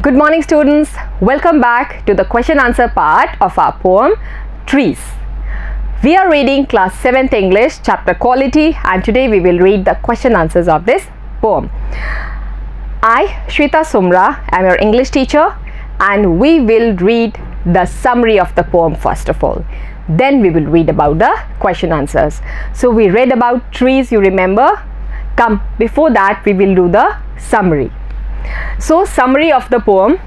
Good morning students, welcome back to the question answer part of our poem Trees. We are reading class 7th English chapter Quality and today we will read the question answers of this poem. I, Shweta Sumra, am your English teacher and we will read the summary of the poem first of all. Then we will read about the question answers. So we read about trees, you remember? Come, before that we will do the summary. So summary of the poem.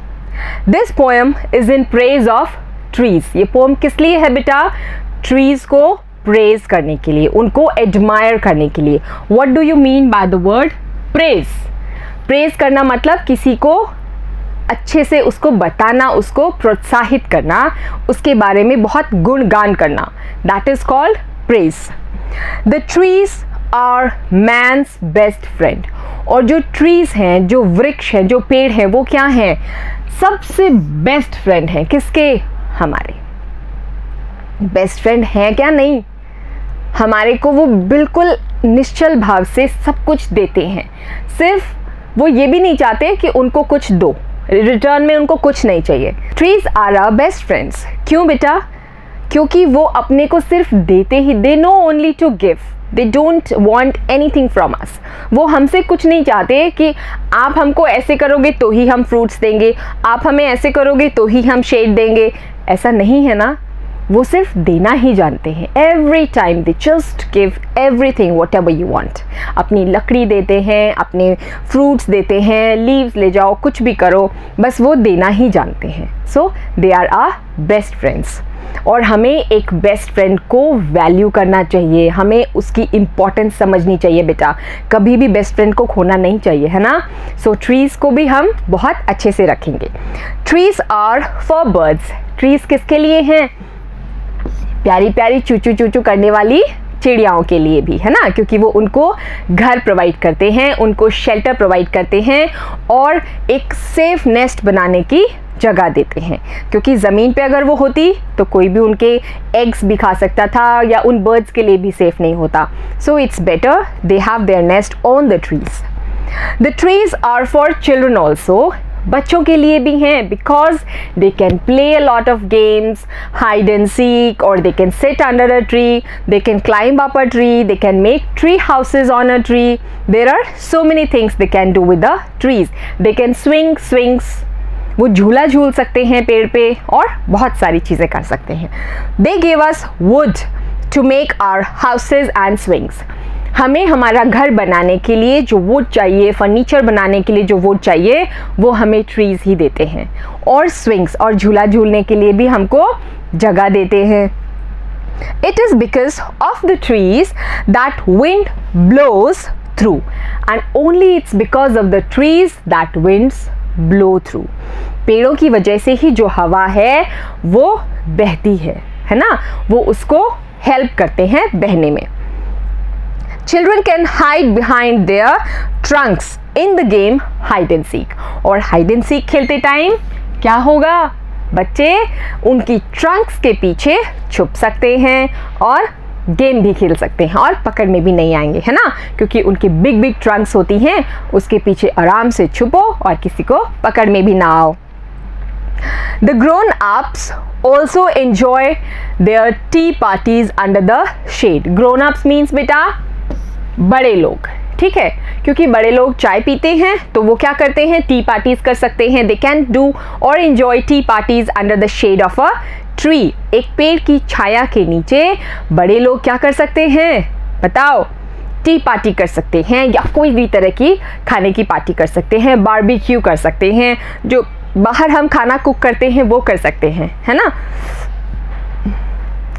This poem is in praise of trees. ये poem किस लिए है बेटा? Trees को praise करने के लिए, उनको admire करने के लिए. What do you mean by the word praise? Praise करना मतलब किसी को अच्छे से उसको बताना, उसको प्रोत्साहित करना, उसके बारे में बहुत गुणगान करना. That is called praise. The trees are man's best friend. और जो ट्रीज हैं, जो वृक्ष हैं, जो पेड़ हैं, वो क्या हैं? सबसे बेस्ट फ्रेंड हैं. किसके? हमारे. बेस्ट फ्रेंड हैं क्या? नहीं. हमारे को वो बिल्कुल निश्चल भाव से सब कुछ देते हैं. सिर्फ वो ये भी नहीं चाहते कि उनको कुछ दो, रिटर्न में उनको कुछ नहीं चाहिए. Trees are our best friends. क्यों बेटा? क्योंकि वो अपने को सिर्फ देते ही, they know only to give, they don't want anything from us. वो हमसे कुछ नहीं चाहते कि आप हमको ऐसे करोगे तो ही हम फ्रूट्स देंगे, आप हमें ऐसे करोगे तो ही हम शेड देंगे. ऐसा नहीं है ना. वो सिर्फ देना ही जानते हैं. Every time they just give everything what ever you want. अपनी लकड़ी देते हैं, अपने फ्रूट्स देते हैं, लीव्स ले जाओ, कुछ भी करो, बस वो देना ही जानते हैं. So they are our best friends. और हमें एक बेस्ट फ्रेंड को वैल्यू करना चाहिए, हमें उसकी इम्पोर्टेंस समझनी चाहिए बेटा. कभी भी बेस्ट फ्रेंड को खोना नहीं चाहिए, है ना. सो ट्रीज़ को भी हम बहुत अच्छे से रखेंगे. Trees are for birds. Trees किसके लिए हैं? प्यारी प्यारी चूचू चूचू करने वाली चिड़ियाओं के लिए भी, है ना. क्योंकि वो उनको घर प्रोवाइड करते हैं, उनको शेल्टर प्रोवाइड करते हैं और एक सेफ नेस्ट बनाने की जगह देते हैं. क्योंकि ज़मीन पे अगर वो होती तो कोई भी उनके एग्स भी खा सकता था या उन बर्ड्स के लिए भी सेफ नहीं होता. So it's better they have their nest on the trees. The trees are for children also. बच्चों के लिए भी हैं because they can play a lot of games, hide and seek, और they can sit under a tree, they can climb up a tree, they can make tree houses on a tree. There are so many things they can do with the trees. They can swings, वो झूला झूल सकते हैं पेड़ पे और बहुत सारी चीज़ें कर सकते हैं. They give us wood to make our houses and swings. हमें हमारा घर बनाने के लिए जो वुड चाहिए, फर्नीचर बनाने के लिए जो वुड चाहिए, वो हमें ट्रीज़ ही देते हैं. और स्विंग्स और झूला झूलने के लिए भी हमको जगह देते हैं. It is because of the trees that wind blows through and only it's because of the trees that winds blow through. पेड़ों की वजह से ही जो हवा है वो बहती है ना. वो उसको हेल्प करते हैं बहने में. Children can hide behind their trunks in the game hide and seek. और hide and seek खेलते टाइम क्या होगा? बच्चे उनकी ट्रंक्स के पीछे छुप सकते हैं और गेम भी खेल सकते हैं और पकड़ में भी नहीं आएंगे, है ना. क्योंकि उनकी बिग बिग ट्रंक्स होती हैं, उसके पीछे आराम से छुपो और किसी को पकड़ में भी ना आओ. The grown-ups also enjoy their tea parties under the shade. Grown-ups means बेटा बड़े लोग, ठीक है. क्योंकि बड़े लोग चाय पीते हैं तो वो क्या करते हैं? टी पार्टीज कर सकते हैं. दे कैन डू और enjoy tea parties under the shade of a tree. एक पेड़ की छाया के नीचे बड़े लोग क्या कर सकते हैं? बताओ. टी पार्टी कर सकते हैं या कोई भी तरह की खाने की पार्टी कर सकते हैं. बारबेक्यू कर सकते हैं, जो बाहर हम खाना कुक करते हैं वो कर सकते हैं, है ना.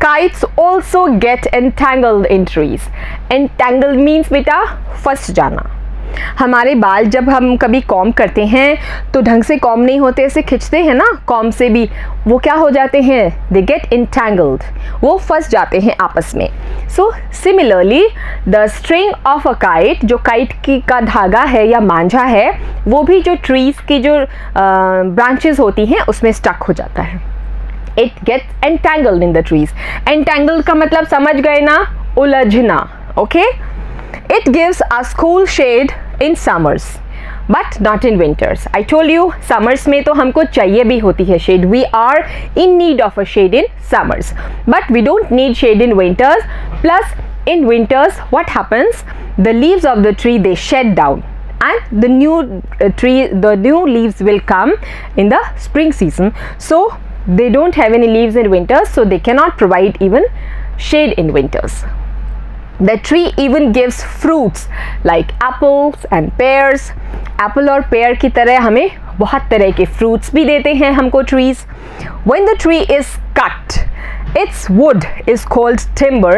Kites also get entangled in trees. Entangled means बेटा फंस जाना. हमारे बाल जब हम कभी कॉम्ब करते हैं तो ढंग से कॉम्ब नहीं होते, ऐसे खिंचते हैं ना कॉम्ब से भी, वो क्या हो जाते हैं? They get entangled. वो फंस जाते हैं आपस में. So similarly the string of a kite, जो काइट की का धागा है या मांझा है, वो भी जो ट्रीज की जो ब्रांचेस होती हैं उसमें स्टक हो जाता है. It gets entangled in the trees. Entangled का मतलब समझ गए ना? उलझना. Okay? It gives us cool shade in summers. But not in winters. I told you summers में तो हमको चाहिए भी होती है shade. We are in need of a shade in summers, but we don't need shade in winters. Plus in winters what happens, the leaves of the tree they shed down and the new leaves will come in the spring season. So they don't have any leaves in winters, so they cannot provide even shade in winters. The tree even gives fruits like apples and pears. Apple और pear की तरह हमें बहुत तरह के fruits भी देते हैं हमको trees. When the tree is cut, its wood is called timber,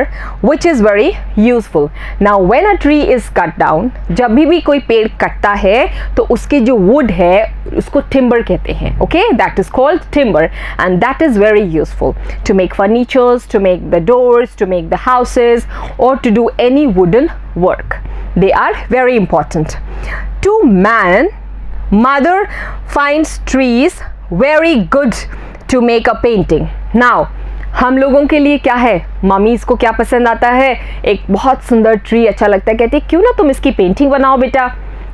which is very useful. Now when a tree is cut down, जब भी कोई पेड़ कटता है तो उसकी जो wood है उसको timber कहते हैं. Okay, that is called timber, and that is very useful to make furnitures, to make the doors, to make the houses, or to do any wooden work. They are very important. To man, mother finds trees very good to make a painting. Now हम लोगों के लिए क्या है, mummy's को क्या पसंद आता है, एक बहुत सुंदर ट्री अच्छा लगता है, कहती है क्यों ना तुम इसकी पेंटिंग बनाओ बेटा,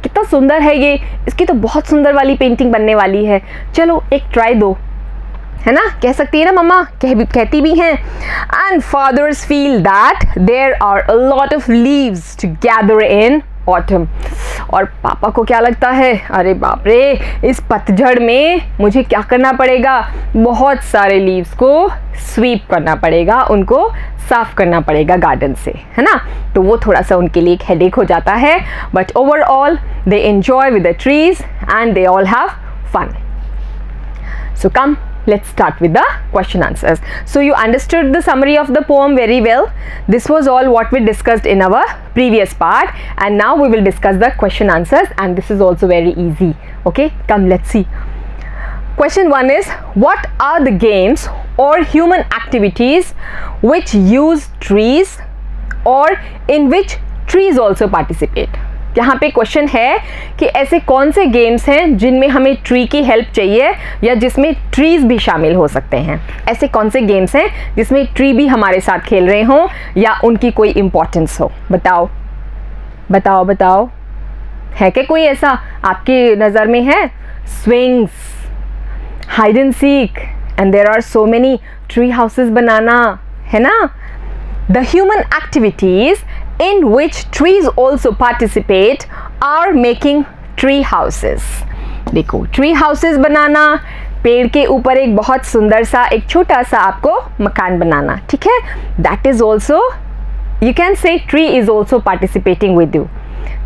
कितना सुंदर है ये, इसकी तो बहुत सुंदर वाली पेंटिंग बनने वाली है, चलो एक ट्राई दो, है ना, कह सकती है ना मम्मा, कहती भी हैं. And fathers feel that there are a lot of leaves to gather in autumn. और पापा को क्या लगता है, अरे बाप रे, इस पतझड़ में मुझे क्या करना पड़ेगा, बहुत सारे लीव्स को स्वीप करना पड़ेगा, उनको साफ करना पड़ेगा गार्डन से, है ना. तो वो थोड़ा सा उनके लिए एक हेडेक हो जाता है, but overall they enjoy with the trees and they all have fun. So come, let's start with the question answers. So you understood the summary of the poem very well. This was all what we discussed in our previous part, and now we will discuss the question answers, and this is also very easy. Okay, come, let's see. Question 1 is, what are the games or human activities which use trees or in which trees also participate? यहाँ पे question है कि ऐसे कौन से games हैं जिनमें हमें ट्री की हेल्प चाहिए या जिसमें ट्रीज भी शामिल हो सकते हैं. ऐसे कौन से गेम्स हैं जिसमें ट्री भी हमारे साथ खेल रहे हों या उनकी कोई इम्पोर्टेंस हो. बताओ बताओ बताओ, है क्या कोई ऐसा आपकी नज़र में है? Swings, hide and seek, and there are so many tree houses बनाना, है ना. The human activities in which trees also participate are making tree houses. देखो, tree houses बनाना, पेड़ के ऊपर एक बहुत सुंदर सा एक छोटा सा आपको मकान बनाना, ठीक है. That is also, you can say tree is also participating with you.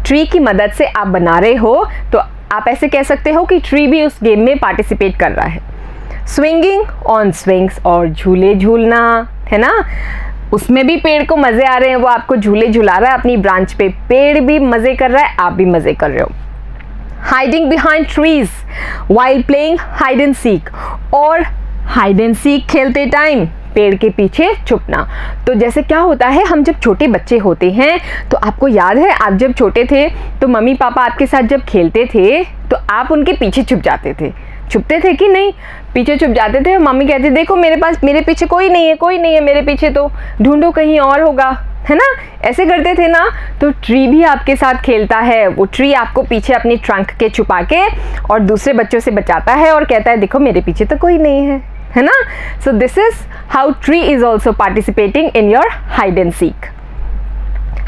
Tree की मदद से आप बना रहे हो तो आप ऐसे कह सकते हो कि ट्री भी उस गेम में पार्टिसिपेट कर रहा है. स्विंगिंग ऑन स्विंग्स, और झूले झूलना, है ना, उसमें भी पेड़ को मज़े आ रहे हैं, वो आपको झूले झुला रहा है अपनी ब्रांच पे, पेड़ भी मज़े कर रहा है, आप भी मज़े कर रहे हो. Hiding behind trees while playing hide and seek, और हाइड एंड सीक खेलते टाइम पेड़ के पीछे छुपना. तो जैसे क्या होता है, हम जब छोटे बच्चे होते हैं तो आपको याद है, आप जब छोटे थे तो मम्मी पापा आपके साथ जब खेलते थे तो आप उनके पीछे छुप जाते थे. छुपते थे कि नहीं? पीछे छुप जाते थे. मम्मी कहती देखो मेरे पीछे कोई नहीं है मेरे पीछे, तो ढूंढो कहीं और होगा, है ना, ऐसे करते थे ना. तो ट्री भी आपके साथ खेलता है, वो ट्री आपको पीछे अपनी ट्रंक के छुपा के और दूसरे बच्चों से बचाता है और कहता है देखो मेरे पीछे तो कोई नहीं है ना. सो this is how tree is also participating in your hide and seek.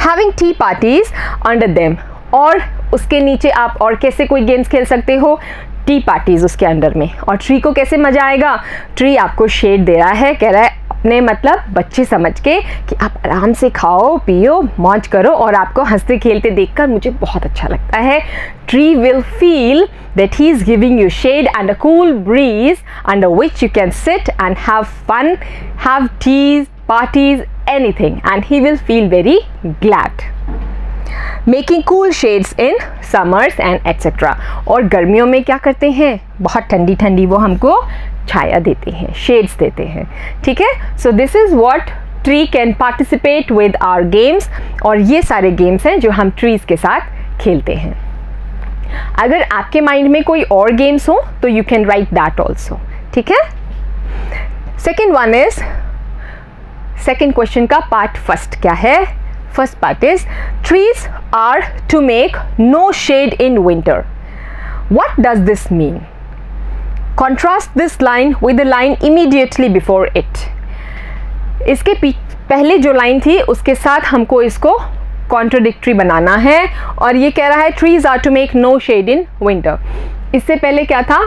Having T parties under them, और उसके नीचे आप और कैसे कोई गेम्स खेल सकते हो, टी पार्टीज उसके अंडर में. और ट्री को कैसे मजा आएगा, ट्री आपको शेड दे रहा है, कह रहा है अपने मतलब बच्चे समझ के कि आप आराम से खाओ पियो मौज करो, और आपको हंसते खेलते देखकर मुझे बहुत अच्छा लगता है. Tree will feel that he is giving you shade and a cool breeze under which you can sit and have fun, have teas, parties, anything, and he will feel very glad. Making cool shades in summers and etc. और गर्मियों में क्या करते हैं, बहुत ठंडी ठंडी वो हमको छाया देते हैं, शेड्स देते हैं, ठीक है. So this is what tree can participate with our games, और ये सारे गेम्स हैं जो हम ट्रीज के साथ खेलते हैं. अगर आपके माइंड में कोई और गेम्स हो तो you can write that also, ठीक है. Second one is, second question का पार्ट फर्स्ट क्या है. First part is, trees are to make no shade in winter. What does this mean? Contrast this line with the line immediately before it. इसके पहले जो line थी उसके साथ हमको इसको कॉन्ट्रोडिक्टरी बनाना है, और ये कह रहा है trees are to make no shade in winter. इससे पहले क्या था?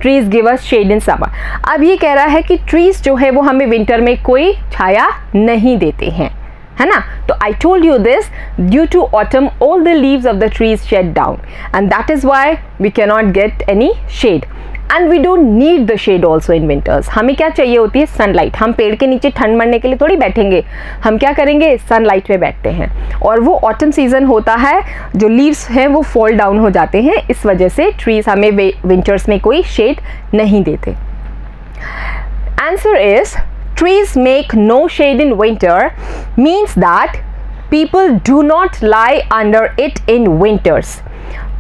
Trees give us shade in summer. अब ये कह रहा है कि ट्रीज जो है वो हमें विंटर में कोई छाया नहीं देते हैं, है ना. तो I told you this, due to autumn all the leaves of the trees shed down and that is why we can not get any shade. And we don't need the shade also in winters. हमें क्या चाहिए होती है? Sunlight. हम पेड़ के नीचे ठंड मरने के लिए थोड़ी बैठेंगे, हम क्या करेंगे? सनलाइट में बैठते हैं. और वो ऑटम सीजन होता है, जो लीव्स हैं वो फॉल डाउन हो जाते हैं, इस वजह से ट्रीज हमें विंटर्स में कोई शेड नहीं देते. Answer is trees make no shade in winter means that people do not lie under it in winters.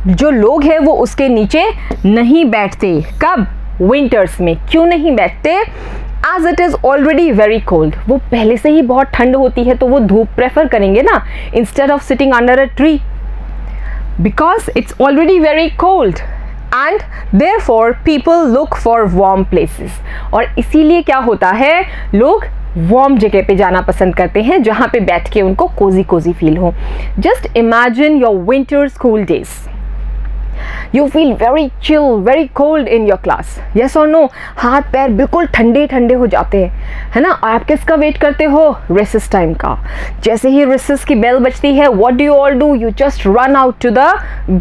जो लोग हैं वो उसके नीचे नहीं बैठते. कब? विंटर्स में. क्यों नहीं बैठते? As it is already very cold. वो पहले से ही बहुत ठंड होती है तो वो धूप प्रेफर करेंगे ना, instead of sitting under a tree, because it's already very cold. And therefore people look for warm places. और इसीलिए क्या होता है? लोग वार्म जगह पे जाना पसंद करते हैं जहाँ पे बैठ के उनको कोजी कोजी फील हो. Just imagine your winter school days. You feel very chill, very cold in your class. Yes or no? हाथ पैर बिल्कुल ठंडे ठंडे हो जाते हैं, है ना. आप किसका वेट करते हो? रिसेस टाइम का. जैसे ही रिसेस की बेल बजती है, what do you all do? You just run out to the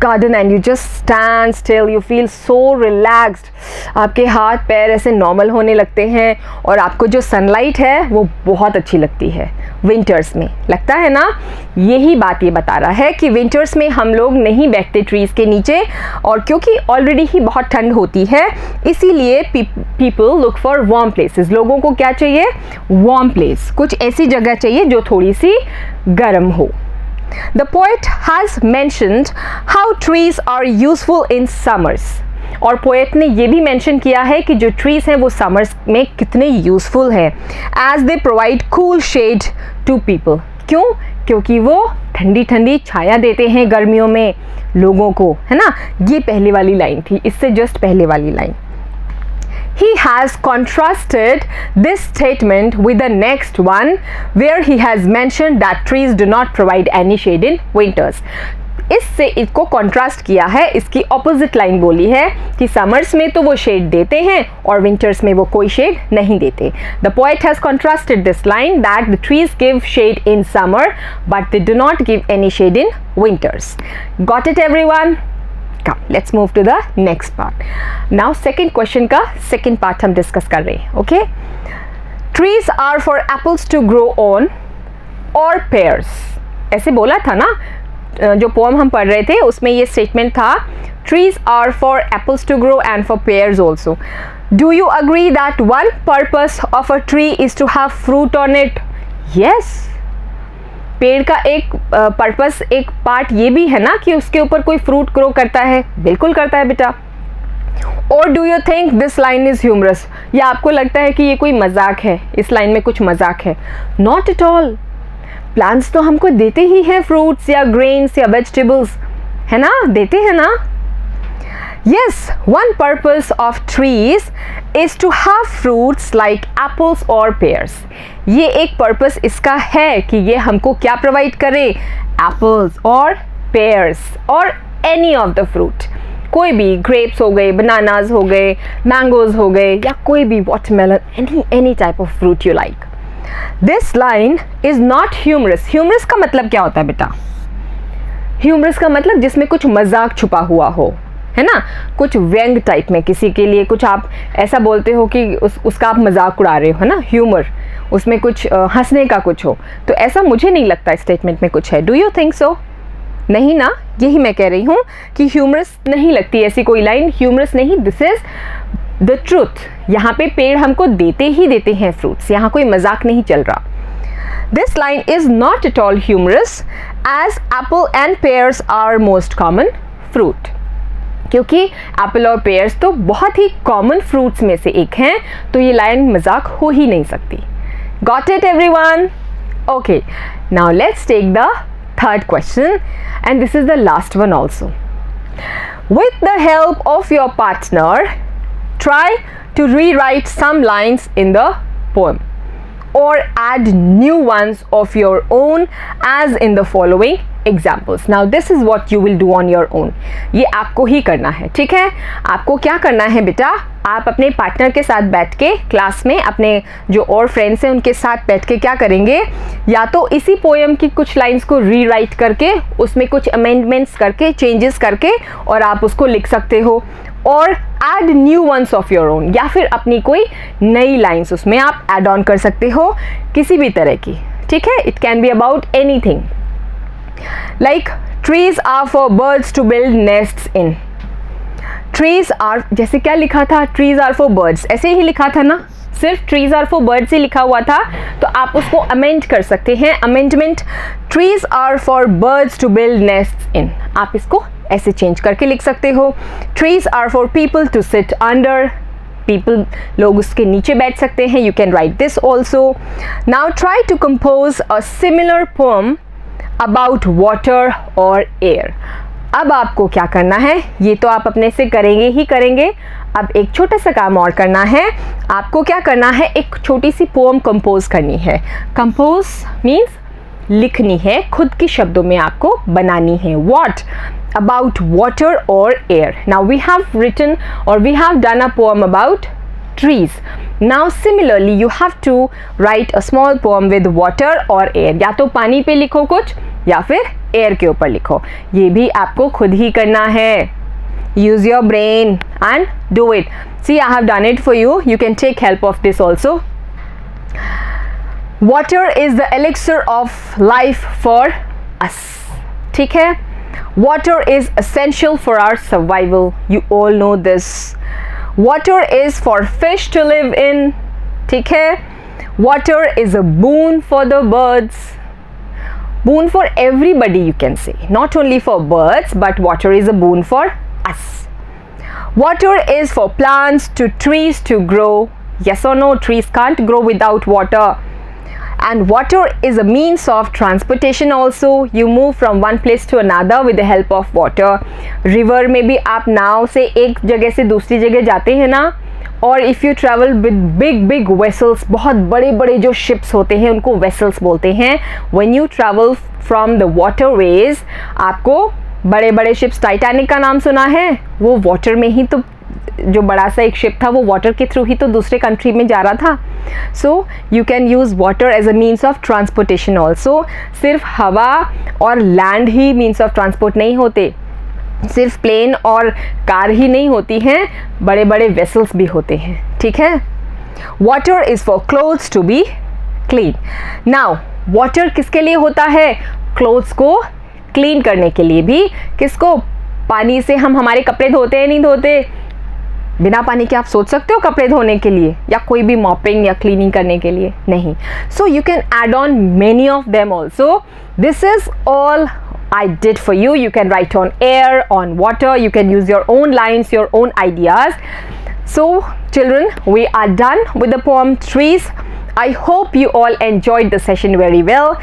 garden and you just stand still. You feel so relaxed. आपके हाथ पैर ऐसे नॉर्मल होने लगते हैं और आपको जो सनलाइट है वो बहुत अच्छी लगती है विंटर्स में. लगता है ना? यही बात ये बता रहा है कि विंटर्स में हम लोग नहीं बैठते ट्रीज के नीचे, और क्योंकि ऑलरेडी ही बहुत ठंड होती है इसीलिए people look for warm places. लोगों को क्या चाहिए? Warm place. कुछ ऐसी जगह चाहिए जो थोड़ी सी गर्म हो. The poet has mentioned how trees are useful in summers. और पोएट ने ये भी मेंशन किया है कि जो ट्रीज हैं वो समर्स में कितने यूजफुल हैं, as they provide cool shade to people. क्यों? क्योंकि वो ठंडी ठंडी छाया देते हैं गर्मियों में लोगों को, है ना. ये पहले वाली लाइन थी, इससे जस्ट पहले वाली line. He has contrasted this statement with the next one where he has mentioned that trees do not provide any shade in winters. इससे इसको कॉन्ट्रास्ट किया है, इसकी ऑपोजिट लाइन बोली है कि समर्स में तो वो शेड देते हैं और विंटर्स में वो कोई शेड नहीं देते. The poet has contrasted this line that the trees give shade in summer but they do not give any shade in winters. Got it everyone? Come, let's move to the next part. Now second question का second part हम discuss कर रहे हैं. Okay? Trees are for apples to grow on or pears. ऐसे बोला था ना, जो पोएम हम पढ़ रहे थे उसमें ये स्टेटमेंट था, trees are for apples to grow and for pears also. Do you agree that one purpose of a tree is to have fruit on it? Yes. पेड़ का एक पर्पस, एक पार्ट ये भी है ना कि उसके ऊपर कोई फ्रूट ग्रो करता है. बिल्कुल करता है बेटा. और do you think this line is humorous? या आपको लगता है कि ये कोई मजाक है, इस लाइन में कुछ मजाक है? Not at all. प्लांट्स तो हमको देते ही हैं फ्रूट्स या ग्रेन्स या वेजिटेबल्स, है ना, देते हैं ना. Yes, one purpose of trees is to have fruits like apples or pears. ये एक पर्पस इसका है कि ये हमको क्या प्रोवाइड करे? एप्पल्स और पेयर्स और एनी ऑफ द फ्रूट. कोई भी, ग्रेप्स हो गए, बनानाज हो गए, मैंगोज हो गए, या कोई भी watermelon, any type of fruit you like. This line is not humorous. Humorous का मतलब क्या होता है बेटा? ह्यूमरस का मतलब जिसमें कुछ मजाक छुपा हुआ हो, है ना, कुछ व्यंग टाइप में, किसी के लिए कुछ आप ऐसा बोलते हो कि उसका आप मजाक उड़ा रहे हो, है ना. ह्यूमर, उसमें कुछ हंसने का कुछ हो. तो ऐसा मुझे नहीं लगता स्टेटमेंट में कुछ है. Do you think so? नहीं ना. यही मैं कह रही हूँ कि ह्यूमरस नहीं लगती ऐसी कोई लाइन. ह्यूमरस नहीं, दिस इज द ट्रूथ. यहाँ पे पेड़ हमको देते ही देते हैं फ्रूट्स, यहाँ कोई मजाक नहीं चल रहा. This line is not at all humorous as apple and pears are most common fruit. क्योंकि एप्पल और पेयर्स तो बहुत ही कॉमन फ्रूट्स में से एक हैं, तो ये लाइन मजाक हो ही नहीं सकती. Got it everyone? Okay, now let's take the third question and this is the last one also. With the help of your partner, try to rewrite some lines in the poem or add new ones of your own as in the following examples. Now this is what you will do on your own. ये आपको ही करना है, ठीक है? आपको क्या करना है बेटा, आप अपने पार्टनर के साथ बैठ के क्लास में अपने जो और फ्रेंड्स हैं उनके साथ बैठ के क्या करेंगे, या तो इसी पोएम की कुछ लाइंस को रीराइट करके उसमें कुछ अमेंडमेंट्स करके चेंजेस करके और आप उसको लिख सकते हो, और add new ones of your own, या फिर अपनी कोई नई लाइंस उसमें आप एड ऑन कर सकते हो किसी भी तरह की, ठीक है? It can be about anything like trees are for birds to build nests in. Trees are, जैसे क्या लिखा था, ट्रीज आर फॉर बर्ड्स, ऐसे ही लिखा था ना, सिर्फ ट्रीज आर फॉर बर्ड्स ही लिखा हुआ था, तो आप उसको अमेंड कर सकते हैं. Amendment, trees are for birds to build nests in, आप इसको ऐसे चेंज करके लिख सकते हो. Trees are for people to sit under, people, लोग उसके नीचे बैठ सकते हैं. You can write this also. Now try to compose a similar poem about water और एयर. अब आपको क्या करना है, ये तो आप अपने से करेंगे ही करेंगे. अब एक छोटा सा काम और करना है. आपको क्या करना है, एक छोटी सी पोएम कंपोज करनी है. कंपोज मीन्स लिखनी है, खुद के शब्दों में आपको बनानी है. What about water or air. Now we have written or we have done a poem about trees. Now similarly you have to write a small poem with water or air. या तो पानी पे लिखो कुछ या फिर एयर के ऊपर लिखो. ये भी आपको खुद ही करना है. Use your brain and do it. See, I have done it for you. You can take help of this also. Water is the elixir of life for us. ठीक है? Water is essential for our survival. You all know this. Water is for fish to live in. ठीक है? Water is a boon for the birds. Boon for everybody, you can say. Not only for birds, but water is a boon for us. Water is for plants to trees to grow. Yes or no? Trees can't grow without water. And water is a means of transportation also. You move from one place to another with the help of water. River में भी आप नाव से एक जगह से दूसरी जगह जाते हैं ना. और if you travel with big vessels, बहुत बड़े बड़े जो ships होते हैं उनको vessels बोलते हैं. When you travel from the waterways, आपको बड़े बड़े ships, टाइटैनिक का नाम सुना है, वो water में ही तो, जो बड़ा सा एक शिप था वो वाटर के थ्रू ही तो दूसरे कंट्री में जा रहा था. So you can use water as a means of transportation also. सिर्फ हवा और लैंड ही मीन्स ऑफ ट्रांसपोर्ट नहीं होते, सिर्फ प्लेन और कार ही नहीं होती हैं, बड़े बड़े वेसल्स भी होते हैं. ठीक है? Water is for clothes to be clean. Now water किसके लिए होता है? क्लोथ्स को क्लीन करने के लिए भी. किसको? पानी से हम हमारे कपड़े धोते हैं, नहीं धोते? बिना पानी के आप सोच सकते हो कपड़े धोने के लिए या कोई भी मॉपिंग या क्लीनिंग करने के लिए? नहीं. So you can add on many of them also. This is all I did for you. You can write on air, on water. You can use your own lines, your own ideas. So children, we are done with the poem Trees. I hope you all enjoyed the session very well.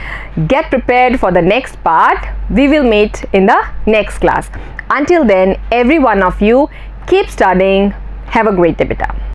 Get prepared for the next part. We will meet in the next class. Until then, every one of you, keep studying. Have a great day, beta.